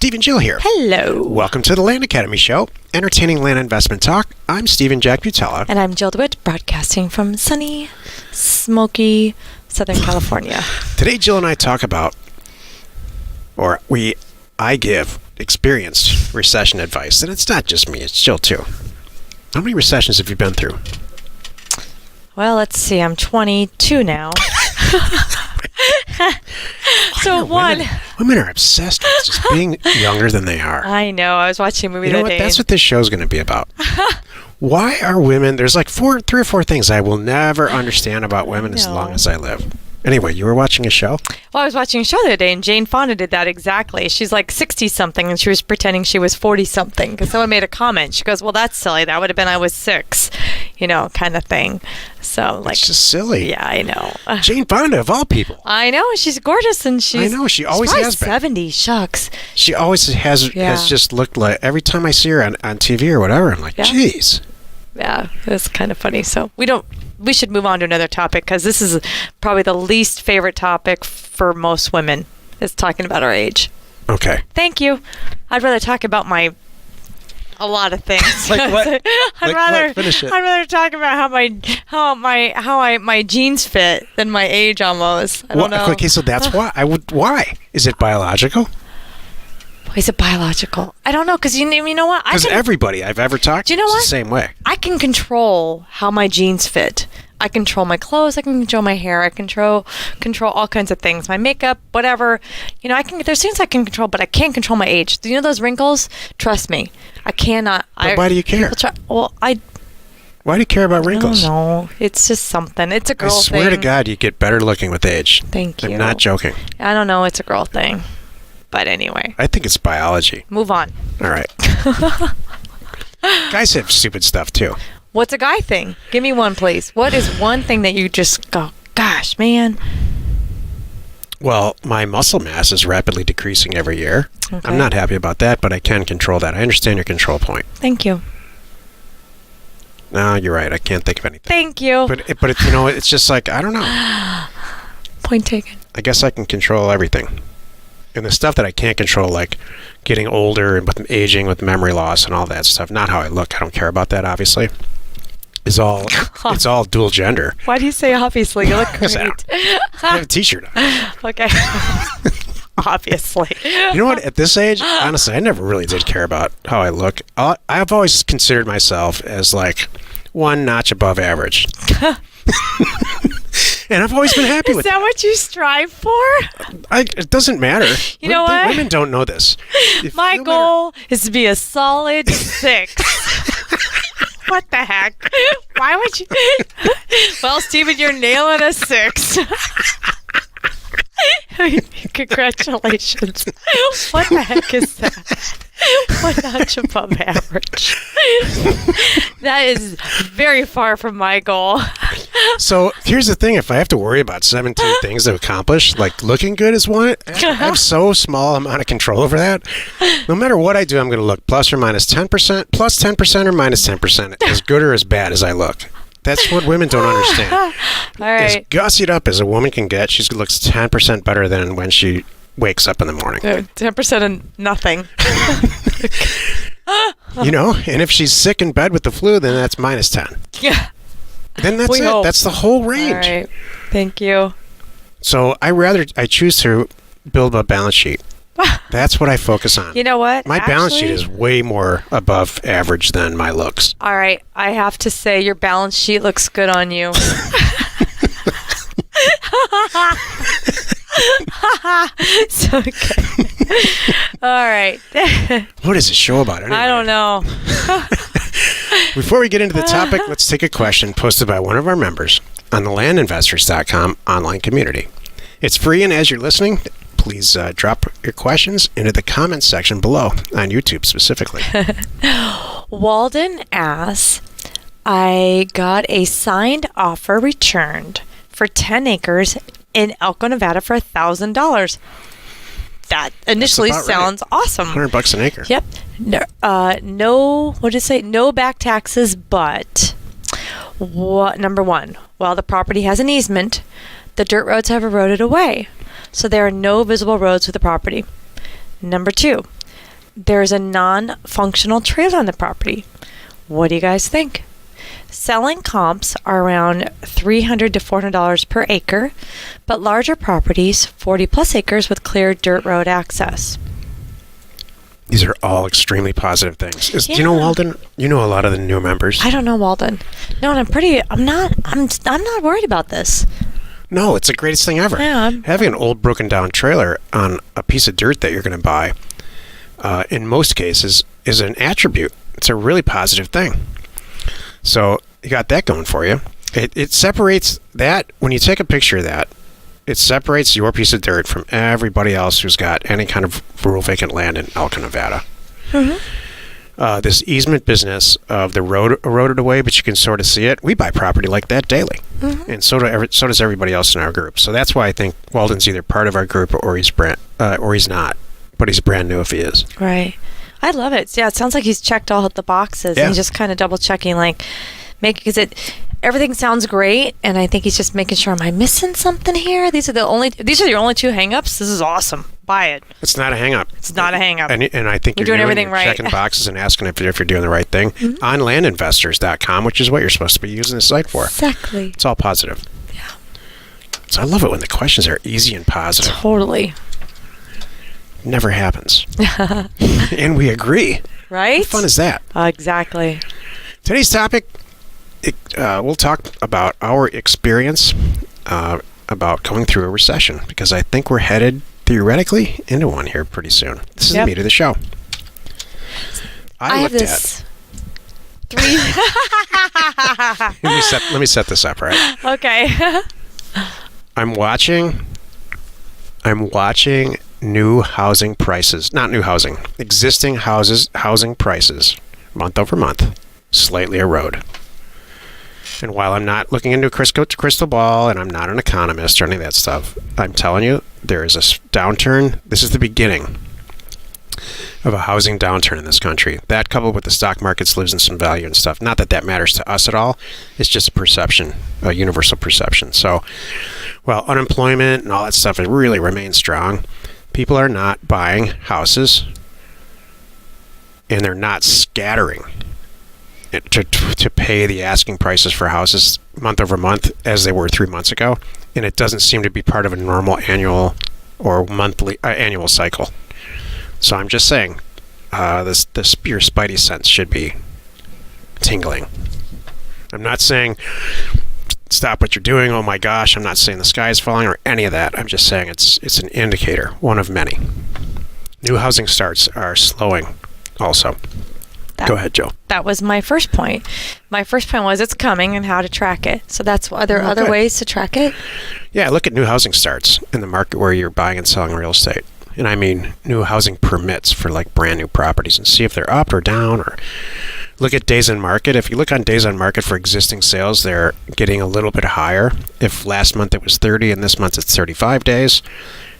Steve and Jill here. Hello. Welcome to the Land Academy Show, entertaining land investment talk. I'm Steve and Jack Butella. And I'm Jill DeWitt, broadcasting from sunny, smoky Southern California. Today, Jill and I talk about, I give experienced recession advice. And it's not just me, it's Jill too. How many recessions have you been through? Well, let's see. I'm 22 now. So women are obsessed with just being younger than they are. I know. I was watching a movie You know that what? day. That's what this show's going to be about. Why are women... There's like three or four things I will never understand about women as long as I live. Anyway, you were watching a show? Well, I was watching a show the other day, and Jane Fonda did that exactly. She's like 60-something, and she was pretending she was 40-something, because someone made a comment. She goes, well, that's silly. That would have been I was 6, kind of thing. So, It's just silly. Yeah, I know. Jane Fonda, of all people. I know. She's gorgeous, and I know. She always has been. 70. Shucks. She always has just looked like... Every time I see her on TV or whatever, I'm like, geez. Yeah, it's kind of funny. So we should move on to another topic, because this is probably the least favorite topic for most women, is talking about our age. Okay. Thank you. I'd rather talk about a lot of things. Like what? Finish it. I'd rather talk about how my jeans fit than my age almost. I don't know. Okay, so that's why. Why? Is it biological? Is it biological? I don't know, because you know what? Because everybody I've ever talked to is the same way. I can control how my jeans fit. I control my clothes. I can control my hair. I control all kinds of things. My makeup, whatever. There's things I can control, but I can't control my age. Do you know those wrinkles? Trust me, I cannot. But why do you care? Why do you care about wrinkles? I don't know. It's just something. It's a girl thing. I swear to God, you get better looking with age. Thank you. I'm not joking. I don't know. It's a girl thing. But anyway. I think it's biology. Move on. All right. Guys have stupid stuff, too. What's a guy thing? Give me one, please. What is one thing that you just go, gosh, man? Well, my muscle mass is rapidly decreasing every year. Okay. I'm not happy about that, but I can control that. I understand your control point. Thank you. No, you're right. I can't think of anything. Thank you. But it's just like, I don't know. Point taken. I guess I can control everything. And the stuff that I can't control, like getting older and with aging, with memory loss and all that stuff, not how I look. I don't care about that, obviously. It's all dual gender. Why do you say obviously? You look great. I have a t-shirt on. Okay. Obviously. You know what? At this age, honestly, I never really did care about how I look. I've always considered myself as like one notch above average. And I've always been happy with that. Is that what you strive for? It doesn't matter. You know what? Women don't know this. My goal is to be a solid 6. What the heck? Why would you? Well, Steven, you're nailing a 6. Congratulations. What the heck is that? One notch above average. That is very far from my goal. So here's the thing. If I have to worry about 17 things to accomplish, like looking good is one, I have so small amount of control over that. No matter what I do, I'm going to look plus or minus 10%, plus 10% or minus 10%, as good or as bad as I look. That's what women don't understand. All right. As gussied up as a woman can get, she looks 10% better than when she wakes up in the morning. 10% and nothing. And if she's sick in bed with the flu, then that's minus 10. Yeah. Then that's it. Hope. That's the whole range. All right. Thank you. So I choose to build a balance sheet. That's what I focus on. You know what? My balance sheet is way more above average than my looks. All right. I have to say your balance sheet looks good on you. So okay. All right. What is this show about anyway? I don't know. Before we get into the topic, let's take a question posted by one of our members on the landinvestors.com online community. It's free, and as you're listening, please drop your questions into the comments section below on YouTube specifically. Walden asks, I got a signed offer returned for 10 acres in Elko, Nevada for $1,000. That initially sounds awesome. $100 an acre. Yep. No, what did it say? No back taxes, but number one, while the property has an easement, the dirt roads have eroded away. So there are no visible roads with the property. Number two, there's a non-functional trailer on the property. What do you guys think? Selling comps are around $300 to $400 per acre, but larger properties, 40 plus acres with clear dirt road access. These are all extremely positive things. Do Yeah. you know Walden? You know a lot of the new members. I don't know Walden. No, and I'm not worried about this. No, it's the greatest thing ever. Yeah, Having an old broken down trailer on a piece of dirt that you're going to buy, in most cases, is an attribute. It's a really positive thing. So you got that going for you. It separates that, when you take a picture of that, it separates your piece of dirt from everybody else who's got any kind of rural vacant land in Elko, Nevada. Mm-hmm. This easement business of the road eroded away, but you can sort of see it. We buy property like that daily. Mm-hmm. And so does everybody else in our group. So that's why I think Walden's either part of our group or he's not. But he's brand new if he is. Right. I love it. Yeah, it sounds like he's checked all the boxes. Yeah. And he's just kind of double checking, like, because everything sounds great, and I think he's just making sure, am I missing something here? These are your only two hangups. This is awesome. Buy it. It's not a hang-up. It's not a hang-up. And I think You're you're doing everything right. checking boxes and asking if you're doing the right thing on landinvestors.com, which is what you're supposed to be using the site for. Exactly. It's all positive. Yeah. So I love it when the questions are easy and positive. Totally. Never happens. And we agree. Right? How fun is that? Exactly. Today's topic, we'll talk about our experience about going through a recession, because I think we're headed theoretically into one here pretty soon. This is the meat of the show. I have this Let me set this up, right? Okay. I'm watching new housing prices, not new housing, existing housing prices, month over month, slightly erode. And while I'm not looking into a crystal ball, and I'm not an economist or any of that stuff, I'm telling you, there is a downturn. This is the beginning of a housing downturn in this country. That, coupled with the stock markets losing some value and stuff, not that that matters to us at all, it's just a perception, a universal perception. So while unemployment and all that stuff really remains strong, people are not buying houses, and they're not scattering to pay the asking prices for houses month over month as they were 3 months ago, and it doesn't seem to be part of a normal annual or monthly annual cycle. So I'm just saying, your spidey sense should be tingling. I'm not saying stop what you're doing. Oh my gosh! I'm not saying the sky is falling or any of that. I'm just saying it's an indicator, one of many. New housing starts are slowing, also. Go ahead, Joe. That was my first point. My first point was it's coming and how to track it. So are there other ways to track it? Yeah, look at new housing starts in the market where you're buying and selling real estate. And I mean new housing permits for like brand new properties, and see if they're up or down, or look at days on market. If you look on days on market for existing sales, they're getting a little bit higher. If last month it was 30 and this month it's 35 days,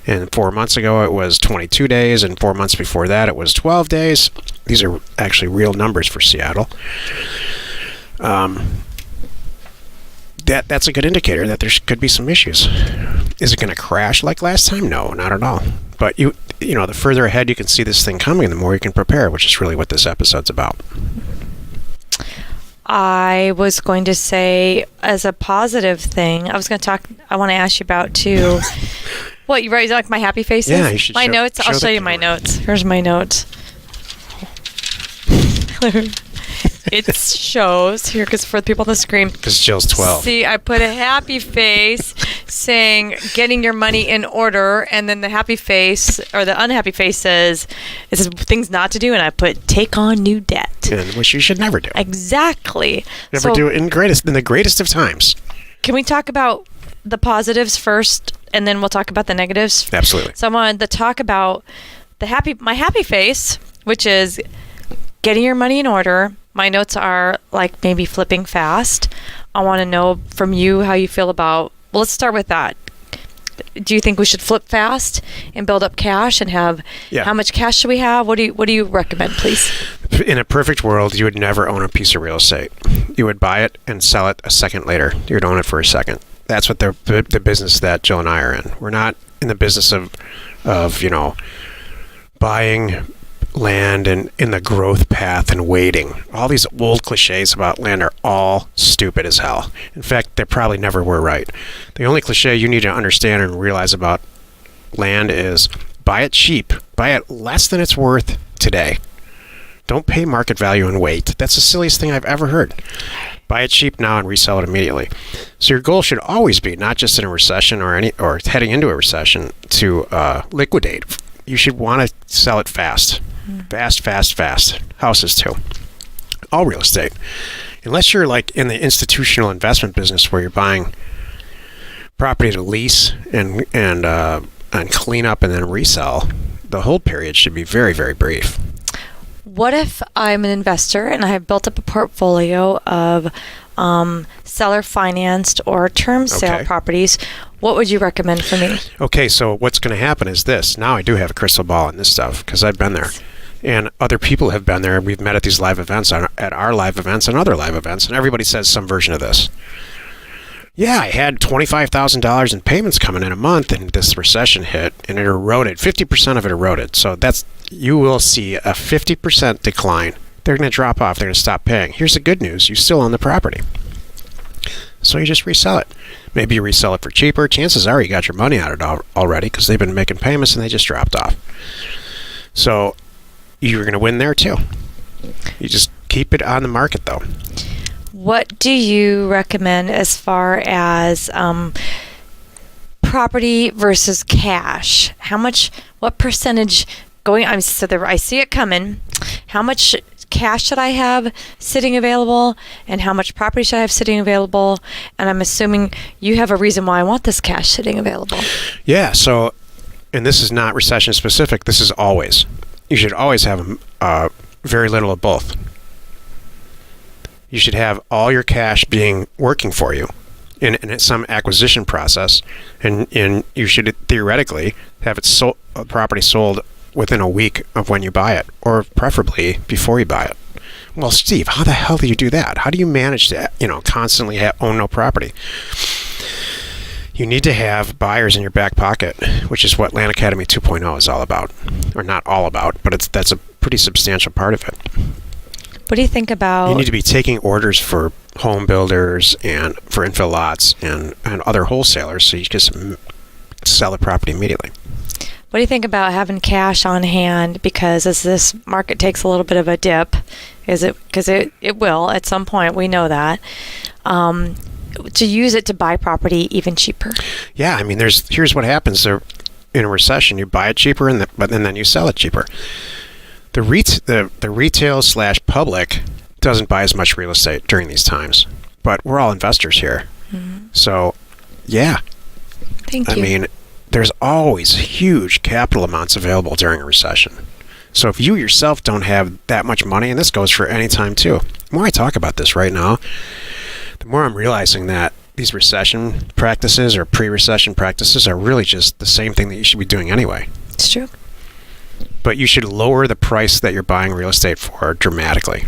and 4 months ago it was 22 days, and 4 months before that it was 12 days. These are actually real numbers for Seattle. That's a good indicator that there could be some issues. Is it going to crash like last time? No, not at all. But you know, the further ahead you can see this thing coming, the more you can prepare, which is really what this episode's about. I was going to say, as a positive thing, I want to ask you about too. What, you write like my happy faces? Yeah, you should my notes. I'll show you my notes. Here's my notes. It shows here, because for the people on the screen. Because Jill's 12. See, I put a happy face saying getting your money in order, and then the happy face or the unhappy face says things not to do, and I put take on new debt. And which you should never do. Exactly. Never do it in the greatest of times. Can we talk about the positives first, and then we'll talk about the negatives? Absolutely. So I wanted to talk about my happy face, which is getting your money in order. My notes are like maybe flipping fast. I want to know from you how you feel about, well, let's start with that. Do you think we should flip fast and build up cash and have, how much cash should we have? What do you recommend, please? In a perfect world, you would never own a piece of real estate. You would buy it and sell it a second later. You would own it for a second. That's what the business that Jill and I are in. We're not in the business of buying land and in the growth path and waiting. All these old cliches about land are all stupid as hell. In fact, they probably never were right. The only cliche you need to understand and realize about land is buy it cheap. Buy it less than it's worth today. Don't pay market value and wait. That's the silliest thing I've ever heard. Buy it cheap now and resell it immediately. So your goal should always be, not just in a recession or heading into a recession, to liquidate. You should want to sell it fast. Fast. Houses too. All real estate. Unless you're like in the institutional investment business where you're buying property to lease and clean up and then resell, the hold period should be very, very brief. What if I'm an investor and I have built up a portfolio of seller financed or term sale properties? What would you recommend for me? Okay, so what's going to happen is this. Now I do have a crystal ball on this stuff because I've been there. And other people have been there. We've met at these live events, at our live events and other live events, and everybody says some version of this. Yeah, I had $25,000 in payments coming in a month, and this recession hit, and it eroded. 50% of it eroded. So you will see a 50% decline. They're going to drop off. They're going to stop paying. Here's the good news. You still own the property. So you just resell it. Maybe you resell it for cheaper. Chances are you got your money out of it already because they've been making payments and they just dropped off. So you're going to win there too. You just keep it on the market though. What do you recommend as far as property versus cash? What percentage I see it coming. How much cash should I have sitting available and how much property should I have sitting available? And I'm assuming you have a reason why I want this cash sitting available. Yeah, so, and this is not recession specific, this is always. You should always have very little of both. You should have all your cash working for you in some acquisition process, and you should theoretically have property sold within a week of when you buy it, or preferably before you buy it. Well, Steve, how the hell do you do that? How do you manage to, constantly own no property? You need to have buyers in your back pocket, which is what Land Academy 2.0 is all about. Or not all about, but that's a pretty substantial part of it. What do you think about... You need to be taking orders for home builders and for infill lots and other wholesalers so you just sell the property immediately. What do you think about having cash on hand? Because as this market takes a little bit of a dip, because it will at some point, we know that, to use it to buy property even cheaper? Yeah, I mean, here's what happens. In a recession, you buy it cheaper, but then you sell it cheaper. The retail/public doesn't buy as much real estate during these times, but we're all investors here. Mm-hmm. So, yeah. Thank you. I mean, there's always huge capital amounts available during a recession. So if you yourself don't have that much money, and this goes for any time too, the more I talk about this right now, the more I'm realizing that these recession practices or pre-recession practices are really just the same thing that you should be doing anyway. It's true. But you should lower the price that you're buying real estate for dramatically.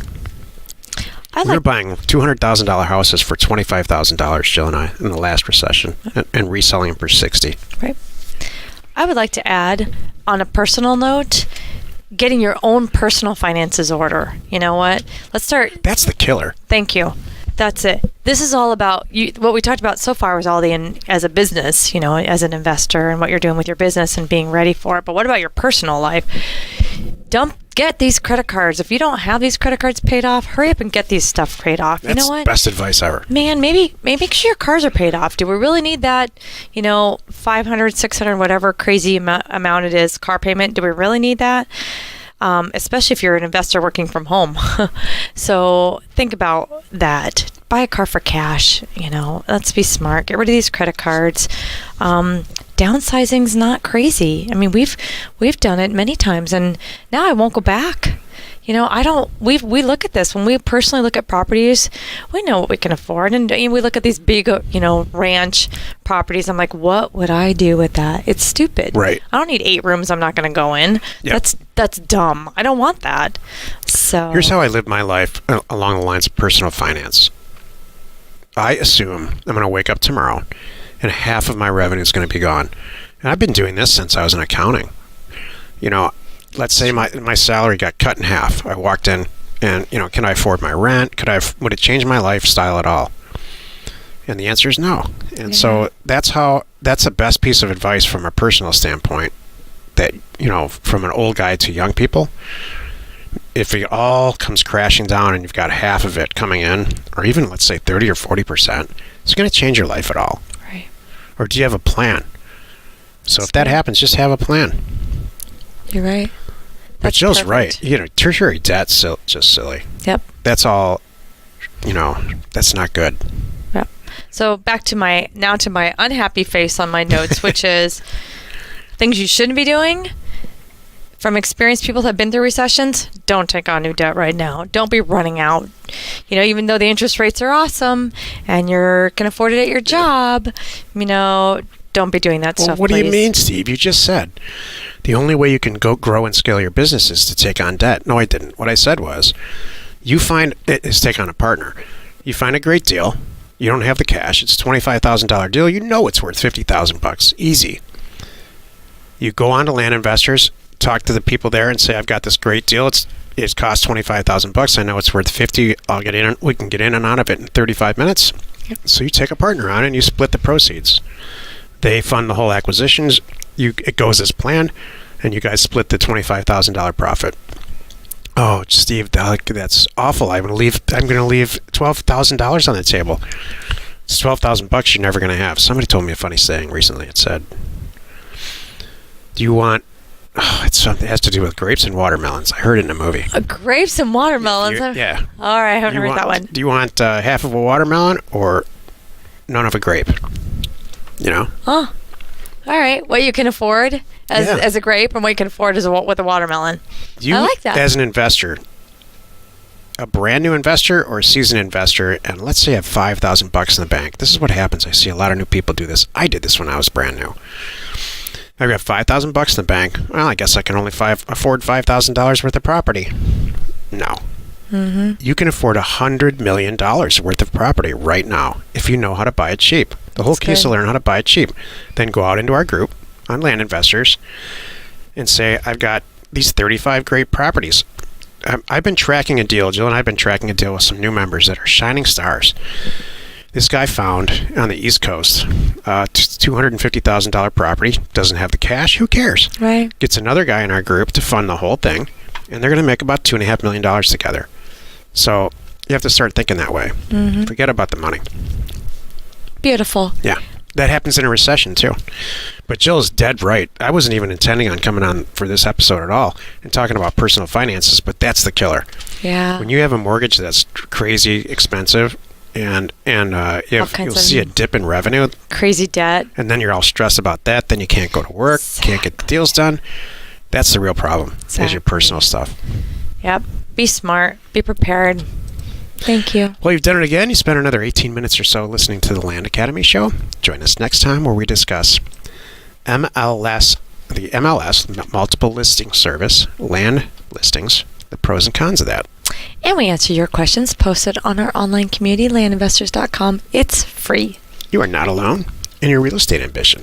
We were buying $200,000 houses for $25,000, Jill and I, in the last recession, and reselling them for $60,000. Right. I would like to add, on a personal note, getting your own personal finances order. You know what? Let's start. That's the killer. Thank you. That's it. This is all about what we talked about so far was all as a business, as an investor and what you're doing with your business and being ready for it. But what about your personal life? Get these credit cards. If you don't have these credit cards paid off, hurry up and get these stuff paid off. That's you know what? Best advice ever. Man, maybe make sure your cars are paid off. Do we really need that, $500, $600, whatever crazy amount it is, car payment? Do we really need that? Especially if you're an investor working from home. So think about that. Buy a car for cash, let's be smart. Get rid of these credit cards. Downsizing's not crazy. I mean, we've done it many times, and now I won't go back. We look at this when we personally look at properties. We know what we can afford, and we look at these big, ranch properties. I'm like, what would I do with that? It's stupid. Right. I don't need 8 rooms I'm not going to go in. Yep. That's dumb. I don't want that. So here's how I live my life along the lines of personal finance. I assume I'm going to wake up tomorrow and half of my revenue is going to be gone. And I've been doing this since I was in accounting. let's say my salary got cut in half. I walked in and, can I afford my rent? Would it change my lifestyle at all? And the answer is no. And so that's the best piece of advice from a personal standpoint that, from an old guy to young people. If it all comes crashing down and you've got half of it coming in, or even let's say 30 or 40%, it's going to change your life at all. Right. Or do you have a plan? So if that happens, just have a plan. You're right. But Jill's right. Tertiary debt's just silly. Yep. That's all, that's not good. Yep. So back to my unhappy face on my notes, which is things you shouldn't be doing. From experienced people that have been through recessions, don't take on new debt right now. Don't be running out. Even though the interest rates are awesome and you can afford it at your job, don't be doing that stuff. What please. do you mean, Steve? You just said the only way you can grow and scale your business is to take on debt. No, I didn't. What I said was take on a partner. You find a great deal. You don't have the cash. It's a $25,000 deal. It's worth $50,000. Easy. You go on to Land Investors, talk to the people there and say, I've got this great deal. It costs $25,000. I know it's worth $50,000. I'll get in. We can get in and out of it in 35 minutes. Yep. So you take a partner on and you split the proceeds. They fund the whole acquisitions. It goes as planned, and you guys split the $25,000 profit. Oh, Steve, that's awful. I'm going to leave $12,000 on the table. It's $12,000 you're never going to have. Somebody told me a funny saying recently. It said, "Do you want?" It's something that has to do with grapes and watermelons. I heard it in a movie. Grapes and watermelons? Yeah. All right, I haven't heard that one. Do you want half of a watermelon or none of a grape? Oh, all right. What you can afford as a grape and what you can afford with a watermelon. I like that. As an investor, a brand new investor or a seasoned investor, and let's say I have $5,000 in the bank. This is what happens. I see a lot of new people do this. I did this when I was brand new. I've got $5,000 in the bank. Well, I guess I can only afford $5,000 worth of property. No. Mm-hmm. You can afford $100 million worth of property right now if you know how to buy it cheap. The whole key is to learn how to buy it cheap. Then go out into our group on Land Investors and say, I've got these 35 great properties. I've been tracking a deal. Jill and I have been tracking a deal with some new members that are shining stars. This guy found on the East Coast $250,000 property, doesn't have the cash, who cares? Right. Gets another guy in our group to fund the whole thing, and they're going to make about $2.5 million together. So you have to start thinking that way. Mm-hmm. Forget about the money. Beautiful. Yeah. That happens in a recession, too. But Jill's dead right. I wasn't even intending on coming on for this episode at all and talking about personal finances, but that's the killer. Yeah. When you have a mortgage that's crazy expensive, and you'll see a dip in revenue. Crazy debt. And then you're all stressed about that. Then you can't go to work, can't get the deals done. That's the real problem, is your personal stuff. Yep. Be smart. Be prepared. Thank you. Well, you've done it again. You spent another 18 minutes or so listening to the Land Academy show. Join us next time where we discuss the MLS, Multiple Listing Service, land listings, the pros and cons of that. And we answer your questions posted on our online community, landinvestors.com. It's free. You are not alone in your real estate ambition.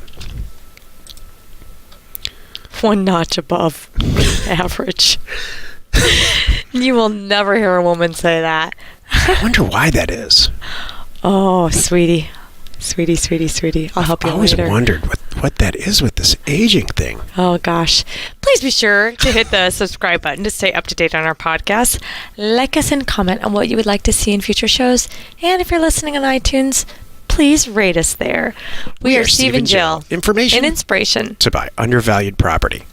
One notch above average. You will never hear a woman say that. I wonder why that is. Oh, sweetie. Sweetie. I'll help you later. I've always wondered what that is with this aging thing. Oh, gosh. Please be sure to hit the subscribe button to stay up to date on our podcast. Like us and comment on what you would like to see in future shows. And if you're listening on iTunes, please rate us there. We are Steve and Jill. Information and inspiration to buy undervalued property.